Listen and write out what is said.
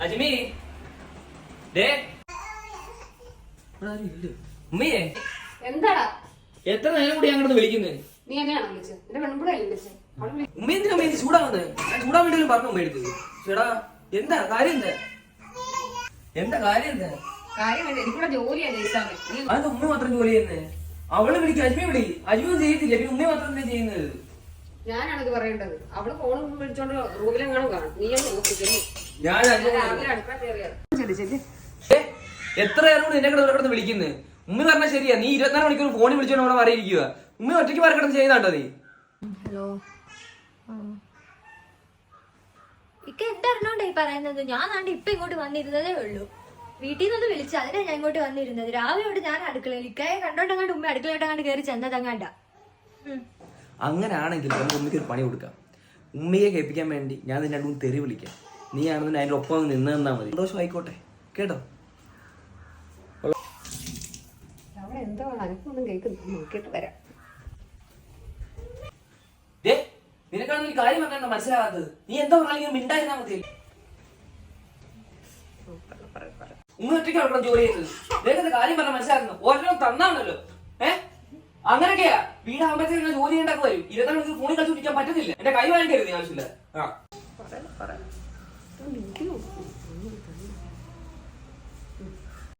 അജ്മി day ഉമ്മയെ എന്താടാ എത്ര നേരം കൂടി അങ്ങോട്ട് വിളിക്കുന്നത്? നീ എന്നെയാണോ വിളിച്ചത്? എന്റെ പെൺപിള്ളല്ലേ വിളിച്ചത്? ഉമ്മ എന്തിനാ ഉമ്മ ചൂടാവുന്നത്? ഞാൻ ചൂടാൻ വേണ്ടി പറഞ്ഞു ഉമ്മ എടുത്തത്. ചേടാ എന്താ കാര്യം? എന്താ കാര്യം? കാര്യം വേണ്ട, എനിക്കൂടെ ജോലിയാണ് ഇസാമേ. അതെന്താ ഉമ്മ മാത്രം ജോലി ചെയ്യുന്നത്? അവള് വിളിക്കും, അജ്മി വിളി. അജ്മി ചെയ്യത്തില്ല, പിന്നെ ഉമ്മ മാത്രം എന്താ ചെയ്യുന്നത്? ഞാനാണിത് പറയേണ്ടത്. അവള് ഫോൺ വിളിച്ചോണ്ട് റൂമിലെങ്ങാനും കാണും. നീ ഒന്ന് നോക്കിക്കുന്നു. ഞാൻ രാവിലെ അടുക്കള കയറിയത്. എത്ര നേരം കൂടി എന്നെ കിടന്ന് വിളിക്കുന്നത്? ഉമ്മ പറഞ്ഞാൽ ശരിയാ, നീ 24 മണിക്കൂർ ഫോണിൽ വിളിച്ചോണ്ട് അവിടെ അറിയിരിക്കുക. ഉമ്മ ഒറ്റയ്ക്ക് പറക്കിടന്ന് ചെയ്യുന്നുണ്ടോ നീ? ഹലോ, ഇക്ക എന്തറിഞ്ഞോണ്ടാ ഈ പറയുന്നത്? ഞാനാണ്ട് ഇപ്പൊ ഇങ്ങോട്ട് വന്നിരുന്നതേ ഉള്ളൂ. വീട്ടിൽ നിന്ന് വിളിച്ചു, അതിനാ ഞാൻ ഇങ്ങോട്ട് വന്നിരുന്നത്. രാവിലെ തൊട്ട് ഞാൻ അടുക്കളയിൽ ഇക്കയെ കണ്ടോണ്ടങ്ങാണ്ട് ഉമ്മ അടുക്കളയോട്ടങ്ങാണ്ട് കയറി ചെന്നതങ്ങാണ്ട. അങ്ങനാണെങ്കിൽ നമുക്ക് ഉമ്മയ്ക്ക് ഒരു പണി കൊടുക്കാം. ഉമ്മയെ കേൾപ്പിക്കാൻ വേണ്ടി ഞാൻ നിന്നെ 2 തെറി വിളിക്കാം. നീ ആണെന്ന് അതിന്റെ ഒപ്പം നിന്ന് തന്നാ മതി. സന്തോഷം ആയിക്കോട്ടെ, കേട്ടോ? അവിടെ എന്താ അനക്കൊന്നും കേൾക്കുന്നു, നോക്കിയിട്ട് വരാം. നിനക്കാണെങ്കിൽ കാര്യം പറഞ്ഞാൽ മനസ്സിലാവാത്തത്. നീ എന്താ പറഞ്ഞാലും മിണ്ടായിരുന്നാ മതി. ഉമ്മ ഒറ്റയ്ക്ക് അവിടെ ജോലി ചെയ്തത്. നിനക്ക് കാര്യം പറഞ്ഞാൽ മനസ്സിലാക്കുന്നു. ഒരെണ്ണം തന്നാണല്ലോ. അങ്ങനെയൊക്കെയാ വീടാകുമ്പോഴത്തേക്ക് ജോലി ചെയ്യേണ്ടൊക്കെ വരും. 24 മണിക്കൂർ ഫോണിൽ കളിച്ചു പിടിക്കാൻ പറ്റത്തില്ല. എന്റെ കൈ വാങ്ങിക്കരുത് ആവശ്യമില്ല.